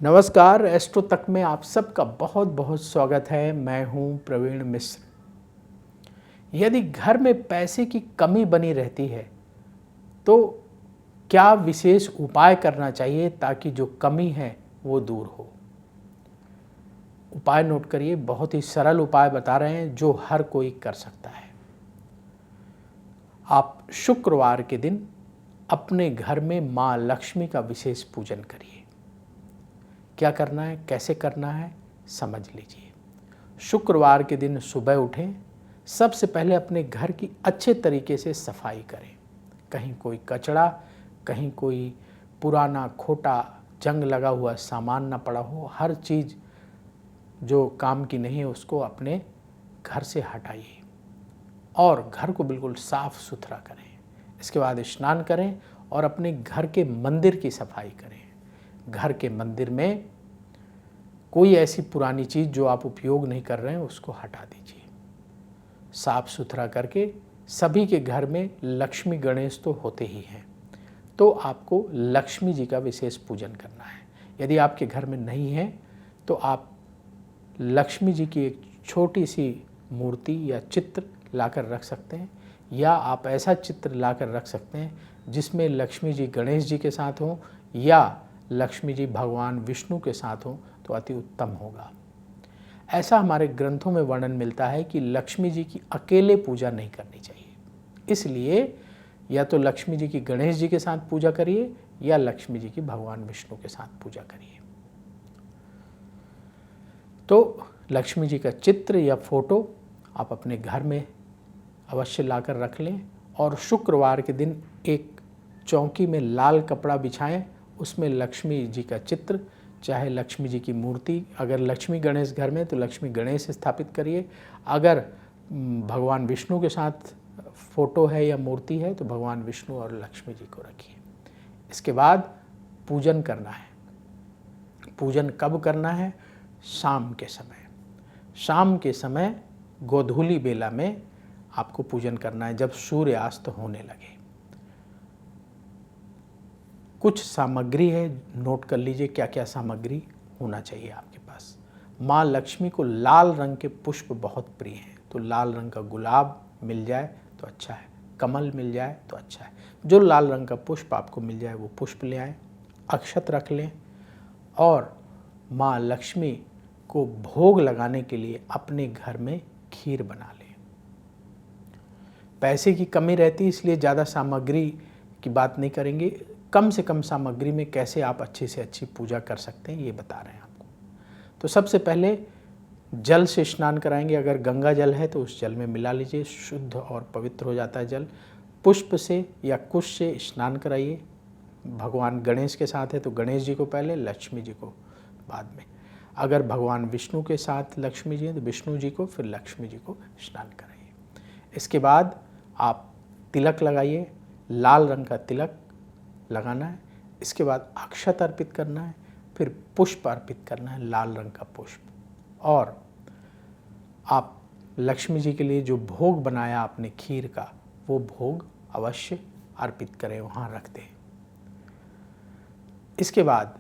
नमस्कार, एस्ट्रो तक में आप सबका बहुत बहुत स्वागत है। मैं हूं प्रवीण मिश्र। यदि घर में पैसे की कमी बनी रहती है तो क्या विशेष उपाय करना चाहिए ताकि जो कमी है वो दूर हो। उपाय नोट करिए, बहुत ही सरल उपाय बता रहे हैं जो हर कोई कर सकता है। आप शुक्रवार के दिन अपने घर में माँ लक्ष्मी का विशेष पूजन करिए। क्या करना है, कैसे करना है, समझ लीजिए। शुक्रवार के दिन सुबह उठें, सबसे पहले अपने घर की अच्छे तरीके से सफाई करें। कहीं कोई कचरा, कहीं कोई पुराना खोटा जंग लगा हुआ सामान ना पड़ा हो। हर चीज़ जो काम की नहीं है उसको अपने घर से हटाइए और घर को बिल्कुल साफ सुथरा करें। इसके बाद स्नान करें और अपने घर के मंदिर की सफाई करें। घर के मंदिर में कोई ऐसी पुरानी चीज़ जो आप उपयोग नहीं कर रहे हैं उसको हटा दीजिए। साफ सुथरा करके सभी के घर में लक्ष्मी गणेश तो होते ही हैं, तो आपको लक्ष्मी जी का विशेष पूजन करना है। यदि आपके घर में नहीं है तो आप लक्ष्मी जी की एक छोटी सी मूर्ति या चित्र लाकर रख सकते हैं, या आप ऐसा चित्र लाकर रख सकते हैं जिसमें लक्ष्मी जी गणेश जी के साथ हों या लक्ष्मी जी भगवान विष्णु के साथ हों तो अति उत्तम होगा। ऐसा हमारे ग्रंथों में वर्णन मिलता है कि लक्ष्मी जी की अकेले पूजा नहीं करनी चाहिए। इसलिए या तो लक्ष्मी जी की गणेश जी के साथ पूजा करिए या लक्ष्मी जी की भगवान विष्णु के साथ पूजा करिए। तो लक्ष्मी जी का चित्र या फोटो आप अपने घर में अवश्य लाकर रख लें और शुक्रवार के दिन एक चौकी में लाल कपड़ा बिछाएं, उसमें लक्ष्मी जी का चित्र, चाहे लक्ष्मी जी की मूर्ति, अगर लक्ष्मी गणेश घर में तो लक्ष्मी गणेश स्थापित करिए। अगर भगवान विष्णु के साथ फोटो है या मूर्ति है तो भगवान विष्णु और लक्ष्मी जी को रखिए। इसके बाद पूजन करना है। पूजन कब करना है? शाम के समय। शाम के समय गोधूली बेला में आपको पूजन करना है, जब सूर्यास्त होने लगे। कुछ सामग्री है, नोट कर लीजिए क्या क्या सामग्री होना चाहिए आपके पास। माँ लक्ष्मी को लाल रंग के पुष्प बहुत प्रिय हैं, तो लाल रंग का गुलाब मिल जाए तो अच्छा है, कमल मिल जाए तो अच्छा है। जो लाल रंग का पुष्प आपको मिल जाए वो पुष्प ले आएँ। अक्षत रख लें और माँ लक्ष्मी को भोग लगाने के लिए अपने घर में खीर बना लें। पैसे की कमी रहती है इसलिए ज़्यादा सामग्री की बात नहीं करेंगे। कम से कम सामग्री में कैसे आप अच्छी से अच्छी पूजा कर सकते हैं ये बता रहे हैं आपको। तो सबसे पहले जल से स्नान कराएंगे। अगर गंगा जल है तो उस जल में मिला लीजिए, शुद्ध और पवित्र हो जाता है जल। पुष्प से या कुश से स्नान कराइए। भगवान गणेश के साथ है तो गणेश जी को पहले, लक्ष्मी जी को बाद में। अगर भगवान विष्णु के साथ लक्ष्मी जी हैं तो विष्णु जी को, फिर लक्ष्मी जी को स्नान कराइए। इसके बाद आप तिलक लगाइए, लाल रंग का तिलक लगाना है। इसके बाद अक्षत अर्पित करना है, फिर पुष्प अर्पित करना है, लाल रंग का पुष्प। और आप लक्ष्मी जी के लिए जो भोग बनाया आपने खीर का, वो भोग अवश्य अर्पित करें, वहाँ रख दें। इसके बाद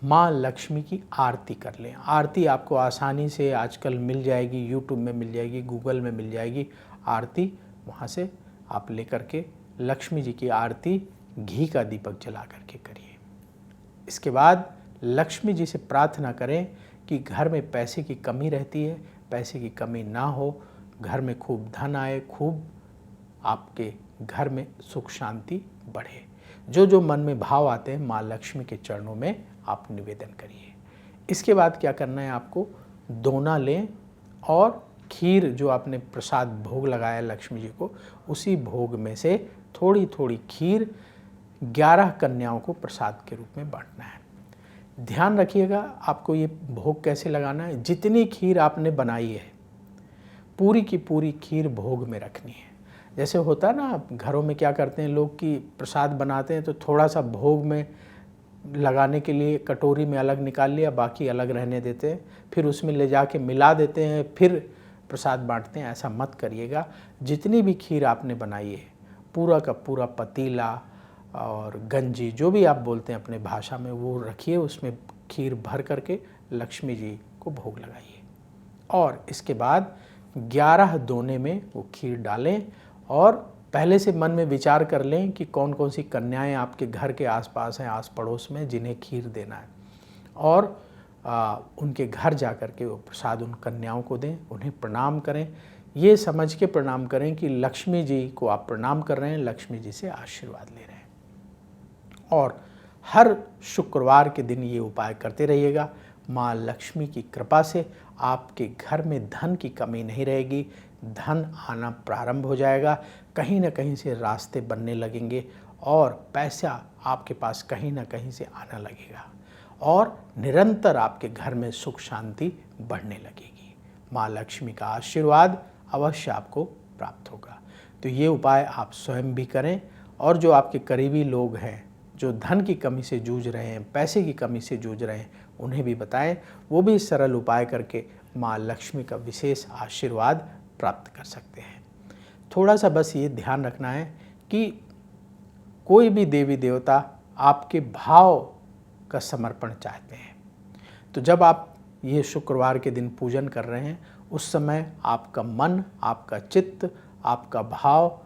माँ लक्ष्मी की आरती कर लें। आरती आपको आसानी से आजकल मिल जाएगी, यूट्यूब में मिल जाएगी, गूगल में मिल जाएगी आरती। वहाँ से आप लेकर के लक्ष्मी जी की आरती घी का दीपक जला करके करिए। इसके बाद लक्ष्मी जी से प्रार्थना करें कि घर में पैसे की कमी रहती है, पैसे की कमी ना हो, घर में खूब धन आए, खूब आपके घर में सुख शांति बढ़े। जो जो मन में भाव आते हैं माँ लक्ष्मी के चरणों में आप निवेदन करिए। इसके बाद क्या करना है, आपको दोना लें और खीर जो आपने प्रसाद भोग लगाया लक्ष्मी जी को, उसी भोग में से थोड़ी थोड़ी खीर 11 कन्याओं को प्रसाद के रूप में बांटना है। ध्यान रखिएगा आपको ये भोग कैसे लगाना है। जितनी खीर आपने बनाई है पूरी की पूरी खीर भोग में रखनी है। जैसे होता है ना, घरों में क्या करते हैं लोग कि प्रसाद बनाते हैं तो थोड़ा सा भोग में लगाने के लिए कटोरी में अलग निकाल लिया, बाकी अलग रहने देते हैं, फिर उसमें ले जाके मिला देते हैं, फिर प्रसाद बांटते हैं। ऐसा मत करिएगा। जितनी भी खीर आपने बनाई है पूरा का पूरा पतीला और गंजी जो भी आप बोलते हैं अपने भाषा में, वो रखिए, उसमें खीर भर करके लक्ष्मी जी को भोग लगाइए। और इसके बाद 11 दोने में वो खीर डालें और पहले से मन में विचार कर लें कि कौन कौन सी कन्याएं आपके घर के आसपास हैं, आस पड़ोस में, जिन्हें खीर देना है। और उनके घर जा कर के वो प्रसाद उन कन्याओं को दें, उन्हें प्रणाम करें। ये समझ के प्रणाम करें कि लक्ष्मी जी को आप प्रणाम कर रहे हैं, लक्ष्मी जी से आशीर्वाद ले रहे हैं। और हर शुक्रवार के दिन ये उपाय करते रहिएगा। माँ लक्ष्मी की कृपा से आपके घर में धन की कमी नहीं रहेगी, धन आना प्रारंभ हो जाएगा, कहीं ना कहीं से रास्ते बनने लगेंगे और पैसा आपके पास कहीं ना कहीं से आना लगेगा और निरंतर आपके घर में सुख शांति बढ़ने लगेगी। माँ लक्ष्मी का आशीर्वाद अवश्य आपको प्राप्त होगा। तो ये उपाय आप स्वयं भी करें और जो आपके करीबी लोग हैं, जो धन की कमी से जूझ रहे हैं, पैसे की कमी से जूझ रहे हैं, उन्हें भी बताएं, वो भी सरल उपाय करके माँ लक्ष्मी का विशेष आशीर्वाद प्राप्त कर सकते हैं। थोड़ा सा बस ये ध्यान रखना है कि कोई भी देवी देवता आपके भाव का समर्पण चाहते हैं। तो जब आप ये शुक्रवार के दिन पूजन कर रहे हैं, उस समय आपका मन, आपका चित्त, आपका भाव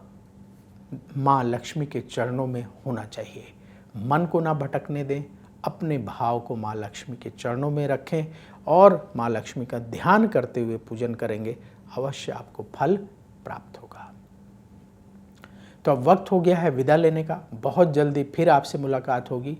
माँ लक्ष्मी के चरणों में होना चाहिए। मन को ना भटकने दें, अपने भाव को माँ लक्ष्मी के चरणों में रखें और माँ लक्ष्मी का ध्यान करते हुए पूजन करेंगे, अवश्य आपको फल प्राप्त होगा। तो अब वक्त हो गया है विदा लेने का। बहुत जल्दी फिर आपसे मुलाकात होगी।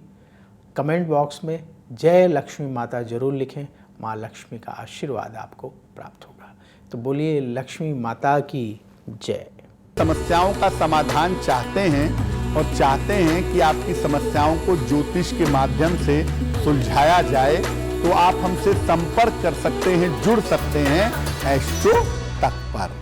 कमेंट बॉक्स में जय लक्ष्मी माता जरूर लिखें, माँ लक्ष्मी का आशीर्वाद आपको प्राप्त होगा। तो बोलिए लक्ष्मी माता की जय। समस्याओं का समाधान चाहते हैं और चाहते हैं कि आपकी समस्याओं को ज्योतिष के माध्यम से सुलझाया जाए, तो आप हमसे संपर्क कर सकते हैं, जुड़ सकते हैं एस्ट्रो तक पर।